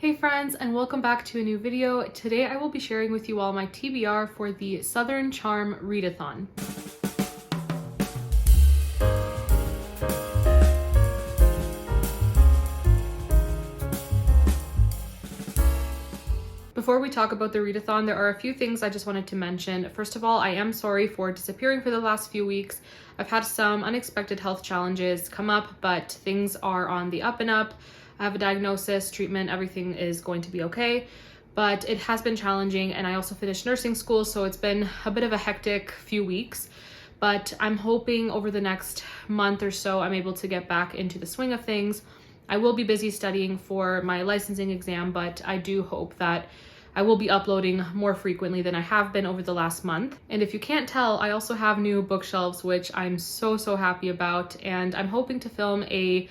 Hey friends, and welcome back to a new video. Today I will be sharing with you all my TBR for the Southern Charm Readathon. Before we talk about the readathon, there are a few things I just wanted to mention. First of all, I am sorry for disappearing for the last few weeks. I've had some unexpected health challenges come up, but things are on the up and up. I have a diagnosis, treatment, everything is going to be okay. But it has been challenging, and I also finished nursing school, so it's been a bit of a hectic few weeks. But I'm hoping over the next month or so, I'm able to get back into the swing of things. I will be busy studying for my licensing exam, but I do hope that I will be uploading more frequently than I have been over the last month. And if you can't tell, I also have new bookshelves, which I'm so happy about. And I'm hoping to film a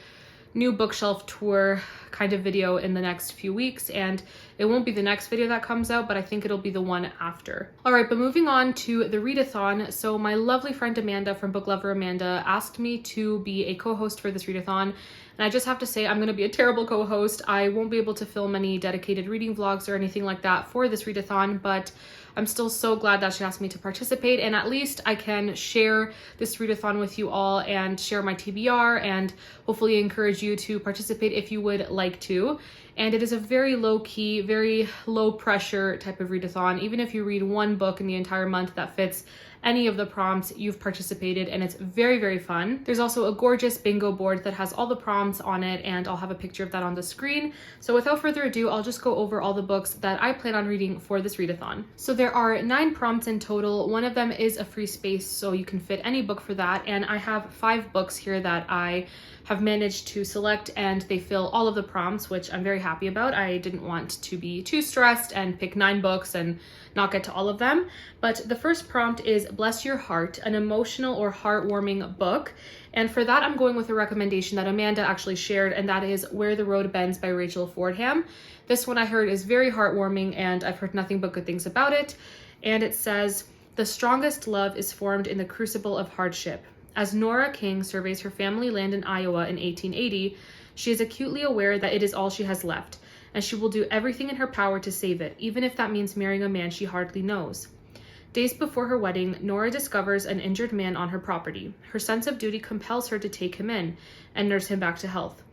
new bookshelf tour kind of video in the next few weeks, and it won't be the next video that comes out, but I think it'll be the one after. All right, but moving on to the readathon. So my lovely friend Amanda from Book Lover Amanda asked me to be a co-host for this readathon, and I just have to say I'm gonna be a terrible co-host. I won't be able to film any dedicated reading vlogs or anything like that for this readathon, but I'm still so glad that she asked me to participate, and at least I can share this readathon with you all and share my TBR and hopefully encourage you to participate if you would like to. And it is a very low-key, very low-pressure type of readathon. Even if you read one book in the entire month that fits any of the prompts, you've participated, and it's very fun. There's also a gorgeous bingo board that has all the prompts on it, and I'll have a picture of that on the screen. So without further ado, I'll just go over all the books that I plan on reading for this readathon. So there are 9 prompts in total. One of them is a free space, so you can fit any book for that, and I have 5 books here that I have managed to select, and they fill all of the prompts, which I'm very happy about. I didn't want to be too stressed and pick 9 books and not get to all of them. But the first prompt is Bless Your Heart, an emotional or heartwarming book. And for that, I'm going with a recommendation that Amanda actually shared, and that is Where the Road Bends by Rachel Fordham. This one I heard is very heartwarming, and I've heard nothing but good things about it. And it says, the strongest love is formed in the crucible of hardship. As Nora King surveys her family land in Iowa in 1880, she is acutely aware that it is all she has left, and she will do everything in her power to save it, even if that means marrying a man she hardly knows. Days before her wedding, Nora discovers an injured man on her property. Her sense of duty compels her to take him in and nurse him back to health.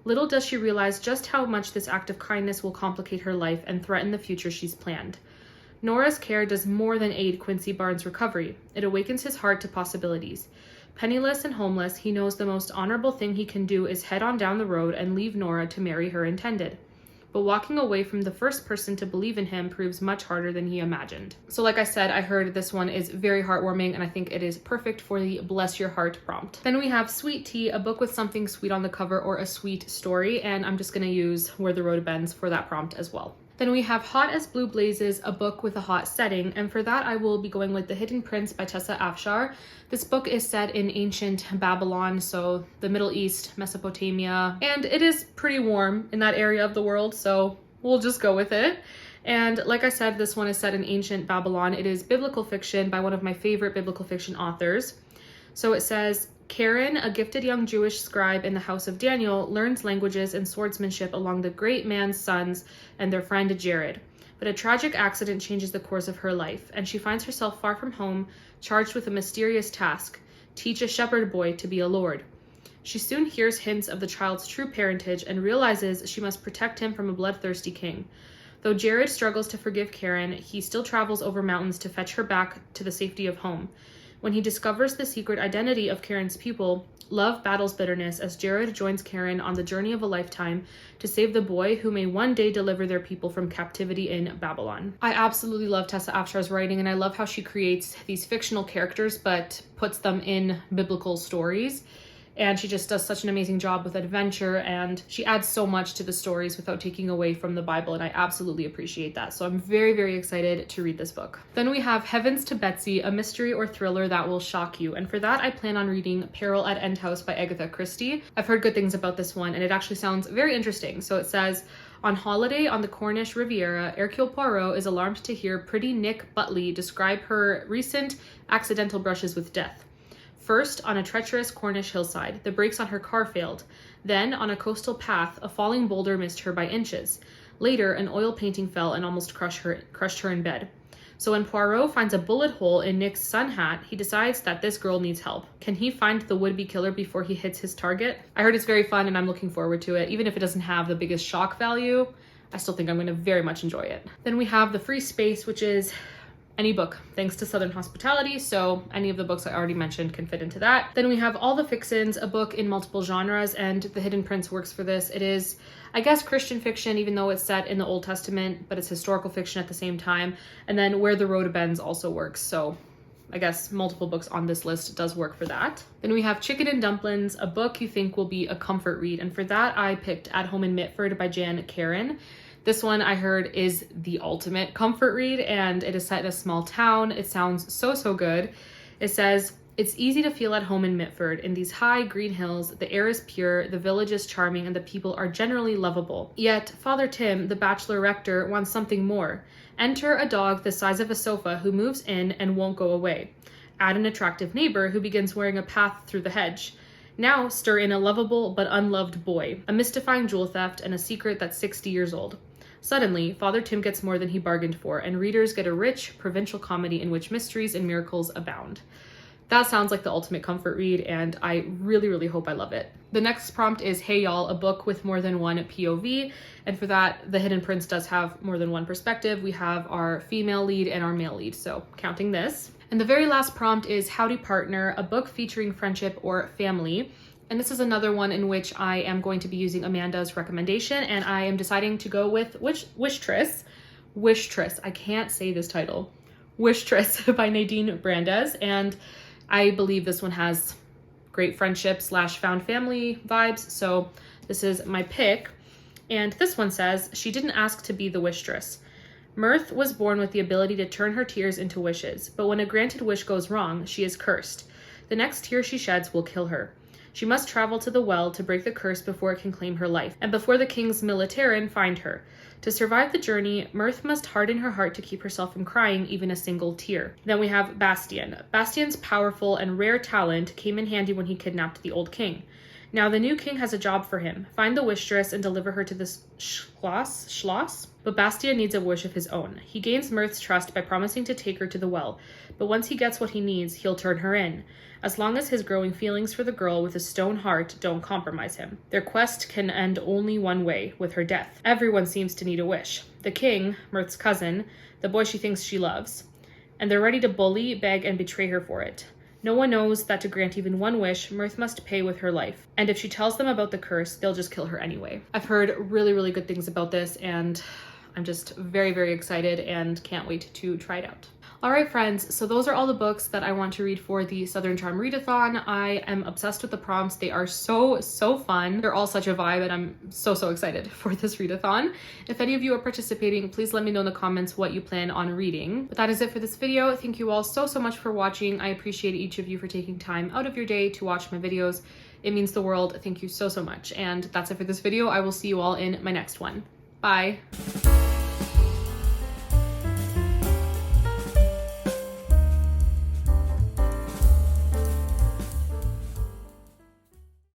Little does she realize just how much this act of kindness will complicate her life and threaten the future she's planned. Nora's care does more than aid Quincy Barnes' recovery. It awakens his heart to possibilities. Penniless and homeless, he knows the most honorable thing he can do is head on down the road and leave Nora to marry her intended. But walking away from the first person to believe in him proves much harder than he imagined. So like I said, I heard this one is very heartwarming, and I think it is perfect for the Bless Your Heart prompt. Then we have Sweet Tea, a book with something sweet on the cover or a sweet story, and I'm just gonna use Where the Road Bends for that prompt as well. Then we have Hot as Blue Blazes, a book with a hot setting, and for that I will be going with The Hidden Prince by Tessa Afshar. This book is set in ancient Babylon, so the Middle East, Mesopotamia, and it is pretty warm in that area of the world, so we'll just go with it. And like I said, this one is set in ancient Babylon. It is biblical fiction by one of my favorite biblical fiction authors. So it says, Karen, a gifted young Jewish scribe in the house of Daniel, learns languages and swordsmanship along the great man's sons and their friend Jared. But a tragic accident changes the course of her life, and she finds herself far from home, charged with a mysterious task: teach a shepherd boy to be a lord. She soon hears hints of the child's true parentage and realizes she must protect him from a bloodthirsty king. Though Jared struggles to forgive Karen, he still travels over mountains to fetch her back to the safety of home. When he discovers the secret identity of Karen's people, love battles bitterness as Jared joins Karen on the journey of a lifetime to save the boy who may one day deliver their people from captivity in Babylon. I absolutely love Tessa Afshar's writing, and I love how she creates these fictional characters but puts them in biblical stories. And she just does such an amazing job with adventure, and she adds so much to the stories without taking away from the Bible, and I absolutely appreciate that. So I'm very excited to read this book. Then we have Heavens to Betsy, a mystery or thriller that will shock you. And for that, I plan on reading Peril at End House by Agatha Christie. I've heard good things about this one, and it actually sounds very interesting. So it says, on holiday on the Cornish Riviera, Hercule Poirot is alarmed to hear pretty Nick Butley describe her recent accidental brushes with death. First, on a treacherous Cornish hillside, the brakes on her car failed. Then, on a coastal path, a falling boulder missed her by inches. Later, an oil painting fell and almost crushed her in bed. So when Poirot finds a bullet hole in Nick's sun hat, he decides that this girl needs help. Can he find the would-be killer before he hits his target? I heard it's very fun and I'm looking forward to it. Even if it doesn't have the biggest shock value, I still think I'm going to very much enjoy it. Then we have The Free Space, which is any book, thanks to Southern Hospitality, so any of the books I already mentioned can fit into that. Then we have All the Fixins, a book in multiple genres, and The Hidden Prince works for this. It is, I guess, Christian fiction, even though it's set in the Old Testament, but it's historical fiction at the same time. And then Where the Road Bends also works, so I guess multiple books on this list does work for that. Then we have Chicken and Dumplings, a book you think will be a comfort read, and for that I picked At Home in Mitford by Jan Karen. This one I heard is the ultimate comfort read, and it is set in a small town. It sounds so good. It says, it's easy to feel at home in Mitford. In these high green hills, the air is pure, the village is charming, and the people are generally lovable. Yet, Father Tim, the bachelor rector, wants something more. Enter a dog the size of a sofa who moves in and won't go away. Add an attractive neighbor who begins wearing a path through the hedge. Now stir in a lovable but unloved boy, a mystifying jewel theft, and a secret that's 60 years old. Suddenly, Father Tim gets more than he bargained for, and readers get a rich, provincial comedy in which mysteries and miracles abound. That sounds like the ultimate comfort read, and I really hope I love it. The next prompt is Hey Y'all, a book with more than one POV, and for that, The Hidden Prince does have more than one perspective. We have our female lead and our male lead, so counting this. And the very last prompt is Howdy Partner, a book featuring friendship or family. And this is another one in which I am going to be using Amanda's recommendation, and I am deciding to go with Wishtress. I can't say this title. Wishtress by Nadine Brandes, and I believe this one has great friendship / found family vibes, so this is my pick. And this one says, she didn't ask to be the Wishtress. Mirth was born with the ability to turn her tears into wishes, but when a granted wish goes wrong, she is cursed. The next tear she sheds will kill her. She must travel to the well to break the curse before it can claim her life, and before the king's militarin find her. To survive the journey, Mirth must harden her heart to keep herself from crying even a single tear. Then we have Bastien. Bastien's powerful and rare talent came in handy when he kidnapped the old king. Now the new king has a job for him. Find the Wishtress and deliver her to the Schloss? But Bastien needs a wish of his own. He gains Mirth's trust by promising to take her to the well, but once he gets what he needs, he'll turn her in. As long as his growing feelings for the girl with a stone heart don't compromise him. Their quest can end only one way, with her death. Everyone seems to need a wish. The king, Mirth's cousin, the boy she thinks she loves. And they're ready to bully, beg, and betray her for it. No one knows that to grant even one wish, Mirth must pay with her life. And if she tells them about the curse, they'll just kill her anyway. I've heard really good things about this, and I'm just very excited and can't wait to try it out. All right, friends, so those are all the books that I want to read for the Southern Charm Readathon. I am obsessed with the prompts. They are so fun. They're all such a vibe, and I'm so excited for this readathon. If any of you are participating, please let me know in the comments what you plan on reading. But that is it for this video. Thank you all so much for watching. I appreciate each of you for taking time out of your day to watch my videos. It means the world. Thank you so much. And that's it for this video. I will see you all in my next one. Bye.